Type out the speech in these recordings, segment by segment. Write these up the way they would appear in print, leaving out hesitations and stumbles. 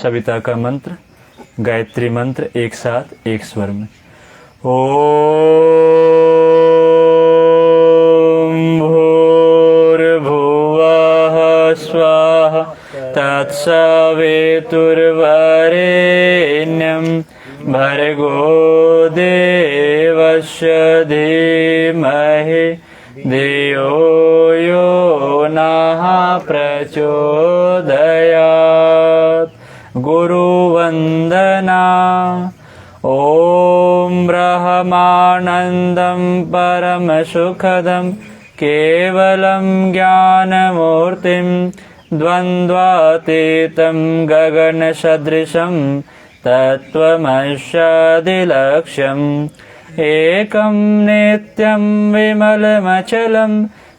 सविता का मंत्र, गायत्री मंत्र एक साथ एक स्वर में। ओम भूर्भुवः स्वः तत्सवितुर्वरेण्यं भर्गो देवस्य धीमहि धियो यो नः प्रचोदयात्। गुरुवन्दना। ॐ ब्रह्मानन्दं परमसुखदं केवलं ज्ञानमूर्तिं द्वन्द्वातीतं गगनसदृशं तत्त्वमस्यादिलक्ष्यम् एकं नित्यं विमलमचलं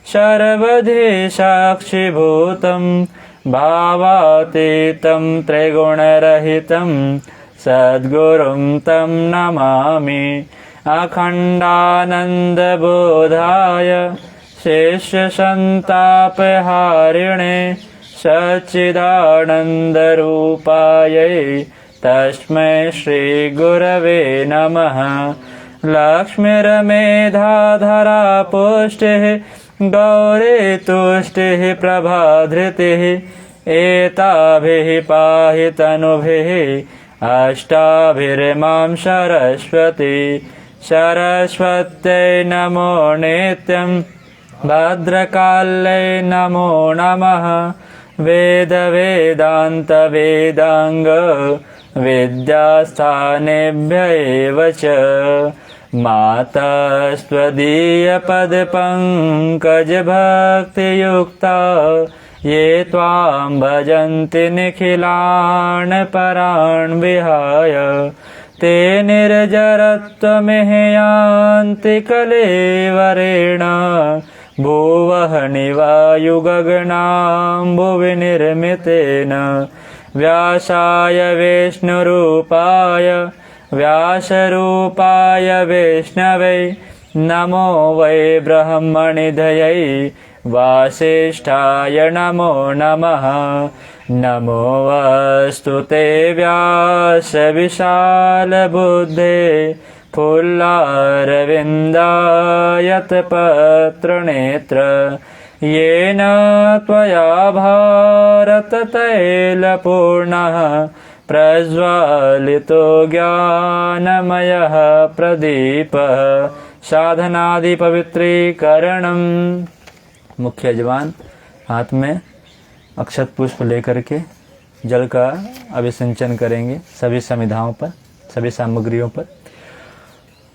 सर्वधि साक्षिभूतं भावातीतं त्रिगुणरहितं सद्गुरुं तं नमामि। अखण्डानन्दबोधाय शेषसन्तापहारिणे सच्चिदानन्दरूपायै तस्मै श्रीगुरवे नमः। लक्ष्मीर्मेधाधरा पुष्टिः गौरी तुष्टिः प्रभाधृतिः एताभिः पाहि तनुभिः अष्टाभिर्मां सरस्वती। सरस्वत्यै नमो नित्यं भद्रकाल्यै नमो नमः। वेद वेदान्त वेदांग विद्यास्थानेभ्य एव च मातस्त्वदीयपदपङ्कजभक्तियुक्ता ये त्वां भजन्ति निखिलान् परान् विहाय ते निर्जरत्वमिह कलेवरेण भुवः निवायुगगनां भुवि निर्मितेन। व्यासाय विष्णुरूपाय व्यासरूपाय विष्णवे नमो वै ब्रह्मनिधये वासिष्ठाय नमो नमः। नमो वस्तु ते व्यासविशालबुद्धे फुल्लारविन्दायतपत्रनेत्र येन त्वया भारततैलपूर्णः प्रज्वालितो ज्ञानमयः प्रदीपः। साधनादि पवित्रीकरणम्। मुख्य जवान हाथ में अक्षत पुष्प लेकर के जल का अभिसिंचन करेंगे सभी समिधाओं पर, सभी सामग्रियों पर।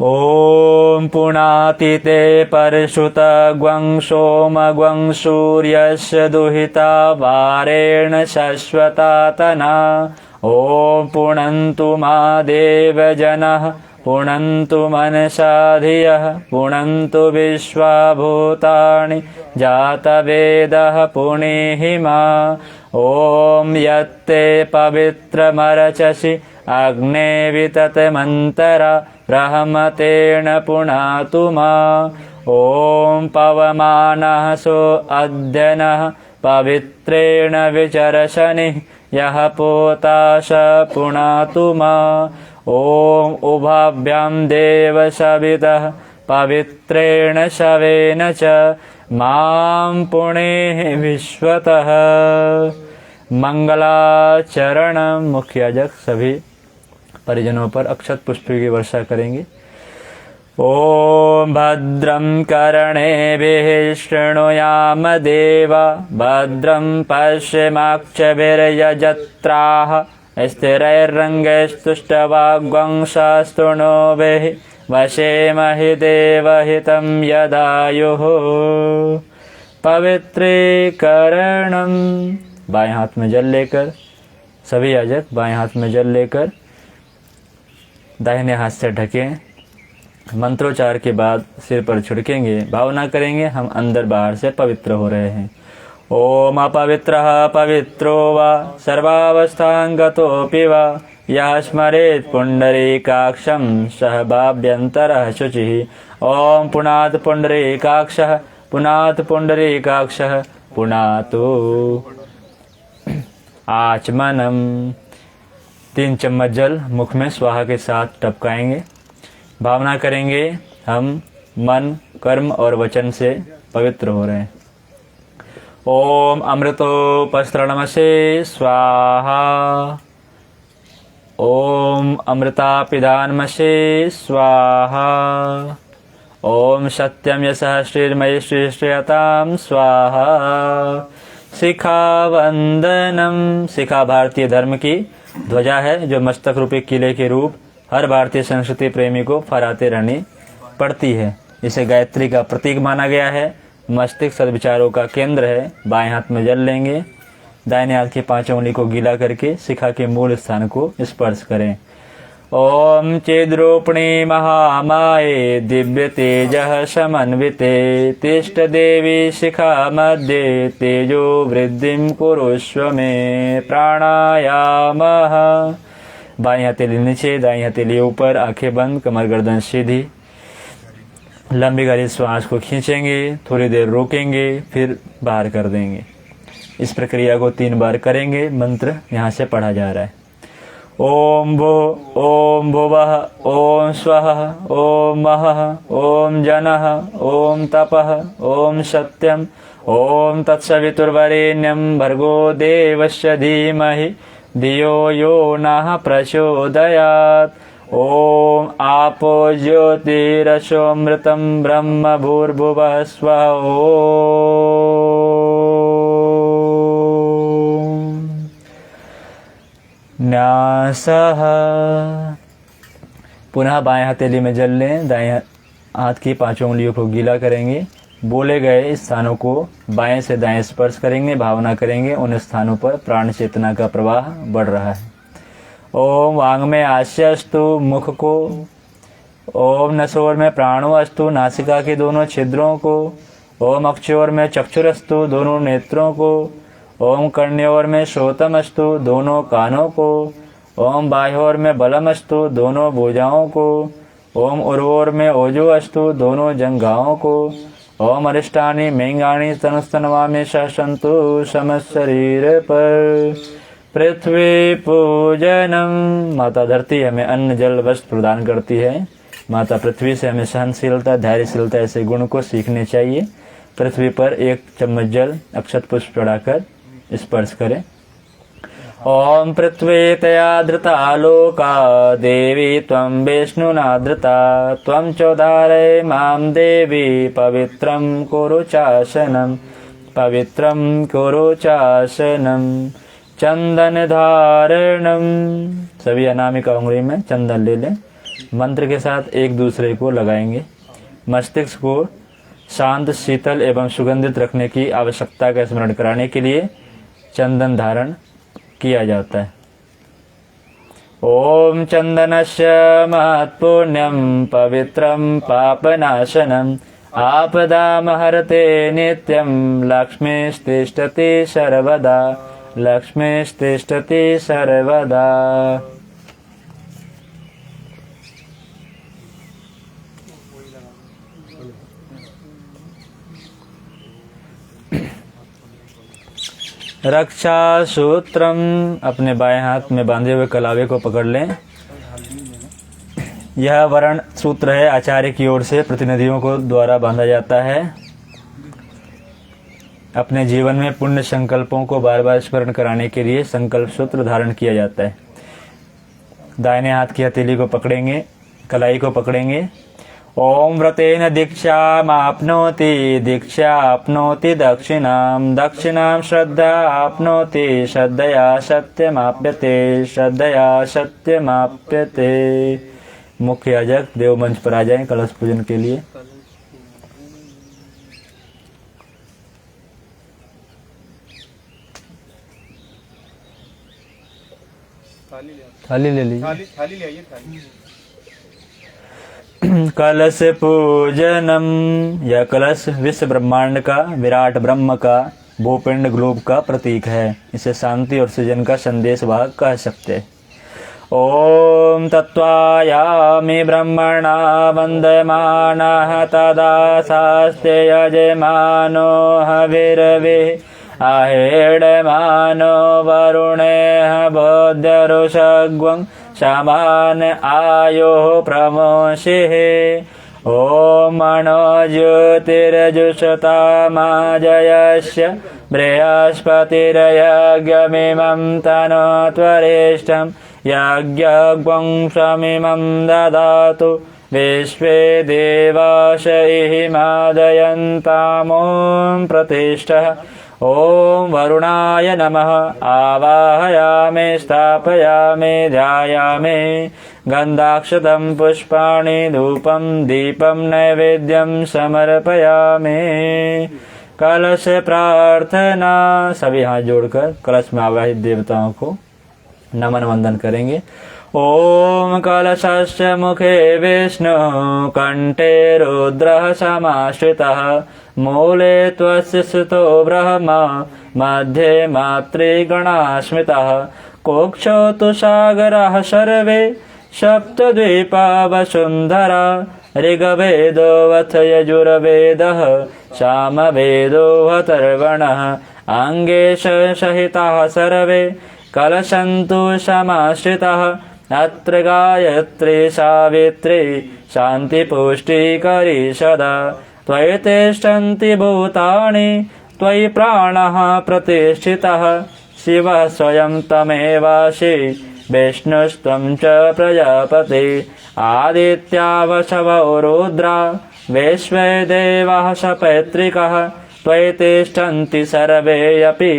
ओम पुनातिते परशुत ग्वं सोम ग्वं सूर्यस्य दुहिता वारेण शश्वता तना। ओम पुनन्तु मा देवजनः पुनन्तु मनसा धियः पुनन्तु विश्वाभूतानि जातवेदः पुनीहि मा। ओम यत्ते पवित्रमरचसि अग्ने विततमन्तरा ब्रह्मतेन पुनातु मा। ओम पवमानः सो अद्यनः पवित्रेण विचरशनिः यः पोता स पुनातु मा। ओम उभाभ्यां देवसवितः पवित्रेण शवेन च मां पुणेः विश्वतः। मंगलाचरण। मुख्य याजक सभी परिजनों पर अक्षत पुष्प की वर्षा करेंगे। ओम भद्रं कर्णेभिः शृणुयाम देवा भद्रं पश्येमाक्षभिर्यजत्राः स्थिरैर्रङ्गैस्तुष्टवाग्वंशास्तुणोभिः वशेमहि देवहितं यदायुः। पवित्रीकरणम्। बाएं हाथ में जल लेकर सभी याजक बाएं हाथ में जल लेकर दाहिने हाथ से ढकें। मंत्रोच्चार के बाद सिर पर छिड़केंगे। भावना करेंगे हम अंदर बाहर से पवित्र हो रहे हैं। ओम अपवित्रः पवित्रो वा सर्वावस्थां गतोऽपि वा यः स्मरेत् पुण्डरीकाक्षं सः भाव्यन्तरः शुचिः। ओम पुनात् पुण्डरीकाक्षः पुनात् पुण्डरीकाक्षः पुनातु आचमनम्। 3 चम्मच जल मुख में स्वाहा के साथ टपकाएंगे। भावना करेंगे हम मन, कर्म और वचन से पवित्र हो रहे हैं। ओम अमृतोपस्त्रणमसे स्वाहा। ओम अमृतापिदानमसे स्वाहा। ओम सत्यम यशः श्रीर्मयि श्रीश्रेयतां स्वाहा। शिखा वंदनम। शिखा भारतीय धर्म की ध्वजा है जो मस्तक रूपी किले के रूप हर भारतीय संस्कृति प्रेमी को फहराते रहनी पड़ती है। इसे गायत्री का प्रतीक माना गया है। मस्तिष्क सद्विचारों का केंद्र है। बाएं हाथ में जल लेंगे। दाहिने हाथ की 5 उंगली को गीला करके शिखा के मूल स्थान को स्पर्श करें। ओम चेद्रूपिणी महामाये दिव्य तेजः समन्विते तिष्ठ देवी शिखा मध्ये तेजो वृद्धिं कुरुष्व मे प्राणायामः। बाई हथेली नीचे, दाई हथेली ऊपर, आंखें बंद, कमर गर्दन सीधी। लंबी गहरी श्वास को खींचेंगे, थोड़ी देर रोकेंगे, फिर बाहर कर देंगे। इस प्रक्रिया को 3 बार करेंगे। मंत्र यहाँ से पढ़ा जा रहा है। ओम भो, ओम भुवः, ओम स्वः, ओम महः, ओम जनः, ओम तपः, ओम सत्यम, ओम तत्सवितुर्वरेण्यं भर्गो देवस्य धीमहि धियो यो नः प्रचोदयात्। ओम आपो ज्योतिरसोमृतं ब्रह्म भूर्भुवः स्वः। ओम न्यासः। पुनः बाएं हथेली में जल लें। दाएं हाथ की 5 उंगलियों को गीला करेंगे। बोले गए स्थानों को बाएं से दाएं स्पर्श करेंगे। भावना करेंगे उन स्थानों पर प्राण चेतना का प्रवाह बढ़ रहा है। ओम वांग में आस्य अस्तु, मुख को। ओम नसोर में प्राणो अस्तु, नासिका के दोनों छिद्रों को। ओम अक्षोर में चक्षुरस्तु, दोनों नेत्रों को। ओम कर्ण्योर में श्रोतम अस्तु, दोनों कानों को। ओम बाह्योर में बलम अस्तु, दोनों भुजाओं को। ओम उर्वोर में ओजो अस्तु, दोनों जंघाओं को। ओम अरिष्टानि मेंगानि तनुस्तनवा में सन्तु समस्त शरीर पर। पृथ्वी पूजनम। माता धरती हमें अन्न जल वस्त्र प्रदान करती है। माता पृथ्वी से हमें सहनशीलता, धैर्यशीलता ऐसे गुण को सीखने चाहिए। पृथ्वी पर 1 चम्मच जल अक्षत पुष्प चढ़ाकर स्पर्श करें। ओम पृथ्वी तया धृता लोका देवी त्वं विष्णुना धृता त्वं चोदारय मां देवी पवित्रं कुरु चासनं पवित्रं कुरु चासनं चंदन धारणम। सभी अनामिका उंगली में चंदन ले लें। मंत्र के साथ एक दूसरे को लगाएंगे। मस्तिष्क को शांत, शीतल एवं सुगंधित रखने की आवश्यकता का स्मरण कराने के लिए चंदन धारण किया जाता है। ओम चंदनस्य महत्पुण्यं पवित्रं पापनाशनम् आपदामहरते नित्यं लक्ष्मीस्तिष्ठति सर्वदा लक्ष्मीस्तिष्ठति सर्वदा। रक्षा सूत्रम। अपने बाएं हाथ में बांधे हुए कलावे को पकड़ लें। यह वर्ण सूत्र है, आचार्य की ओर से प्रतिनिधियों को द्वारा बांधा जाता है। अपने जीवन में पुण्य संकल्पों को बार बार स्मरण कराने के लिए संकल्प सूत्र धारण किया जाता है। दाहिने हाथ की हथेली को पकड़ेंगे, कलाई को पकड़ेंगे। ओम व्रतेन दीक्षामाप्नोति दीक्षाप्नोति दक्षिणां दक्षिणां श्रद्धा आप्नोति श्रद्धया सत्यमाप्यते श्रद्धया सत्यमाप्यते। मुख्य याजक देवमंच पर आ जाएं कलश पूजन के लिए। थाली ले लीजिए। थाली ले आइए थाली। कलश पूजनम। यह कलश विश्व ब्रह्मांड का, विराट ब्रह्म का, भूपिंड ग्लोब का प्रतीक है। इसे शांति और सृजन का संदेश वाहक कह सकते हैं। ओम तत्वायामि ब्रह्मणा वन्दमानः तदा शास्ते यजमानो हविर्भिः आहेडमानो वरुणेह बोध्यरुषग्वं समान आयोः प्रमोषिः ॐ मनो ज्योतिर्जुषतामाजयस्य बृहस्पतिर्यज्ञमिमं तनोत्वरिष्ठं यज्ञग्वं स्वमिमं ददातु विश्वे देवाशैः मादयन्तामों प्रतिष्ठः ॐ वरुणाय नमः आवाहयामि स्थापयामि ध्यायामि गन्धाक्षतं पुष्पाणि धूपं दीपं नैवेद्यं समर्पयामि। कलश प्रार्थना। सभी हाथ जोड़कर कलश में आवाहित देवताओं को नमन वंदन करेंगे। ओम कलशस्य मुखे विष्णु कंठे रुद्रः समाश्रितः मूले त्वस्य सुतो ब्रह्मा मध्ये मातृगणास्मितः कोक्षौ तु सागरः सर्वे सप्तद्वीपा वसुन्धरा ऋग्वेदोऽथ यजुर्वेदः सामवेदोऽथर्वणः अङ्गे सहिताः सर्वे कलशन्तु समाश्रिताः अत्र गायत्री सावित्री शान्तिपुष्टिकरी सदा त्वयि तिष्ठन्ति भूतानि त्वयि प्राणः प्रतिष्ठितः शिवः स्वयं तमेवासि विष्णुस्त्वं च प्रजापति आदित्या वसवो रुद्रा विश्वे देवाः सपैतृकः त्वयि तिष्ठन्ति सर्वे अपि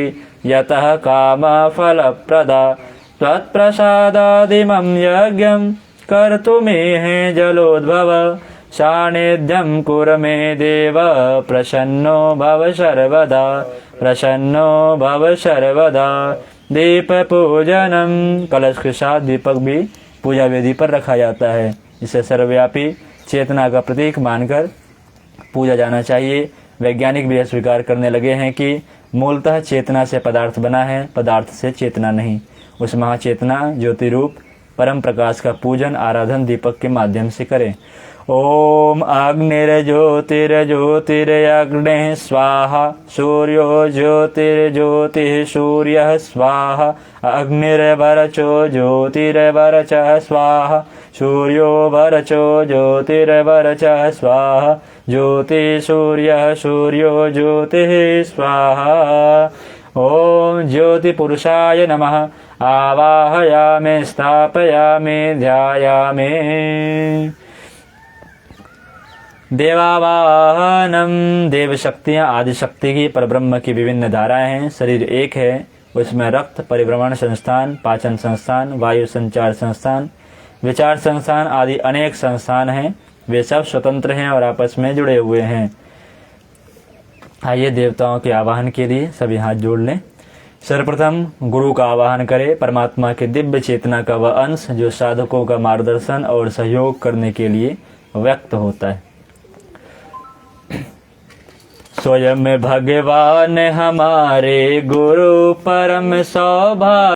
यतः कामफलप्रदा त्वत्प्रसादादिमं यज्ञं कर्तुमिहे जलोद्भव सान्निध्यं कुरु मे देव प्रसन्नो भव सर्वदा प्रसन्नो भव सर्वदा। दीप पूजनम। कलश के साथ दीपक भी पूजा वेदी पर रखा जाता है। इसे सर्वव्यापी चेतना का प्रतीक मानकर पूजा जाना चाहिए। वैज्ञानिक भी यह स्वीकार करने लगे हैं कि मूलतः चेतना से पदार्थ बना है, पदार्थ से चेतना नहीं। उस महाचेतना ज्योति रूप परम प्रकाश का पूजन आराधन दीपक के माध्यम से करें। ओम अग्निर्ज्योतिर्ज्योतिरग्निः स्वाहा सूर्यो ज्योतिर्ज्योतिः सूर्यः स्वाहा अग्निर्वरचो ज्योतिर्वरचः स्वाहा सूर्यो वरचो ज्योतिर्वरचः स्वाहा ज्योति सूर्यः सूर्यो ज्योतिः स्वाहा। ओम ज्योति पुरुषाय नमः आवाहयामि स्थापयामि ध्यायामि। देवावाहनम। देव शक्तियाँ आदि शक्ति की परब्रह्म की विभिन्न धाराएं हैं। शरीर एक है, उसमें रक्त परिभ्रमण संस्थान, पाचन संस्थान, वायु संचार संस्थान, विचार संस्थान आदि अनेक संस्थान हैं। वे सब स्वतंत्र हैं और आपस में जुड़े हुए हैं। आइए देवताओं के आवाहन के लिए सभी हाथ जोड़ लें। सर्वप्रथम गुरु का आवाहन करें। परमात्मा के दिव्य चेतना का वह अंश जो साधकों का मार्गदर्शन और सहयोग करने के लिए व्यक्त होता है। स्वयं भगवान हमारे गुरु परम सौभाग्य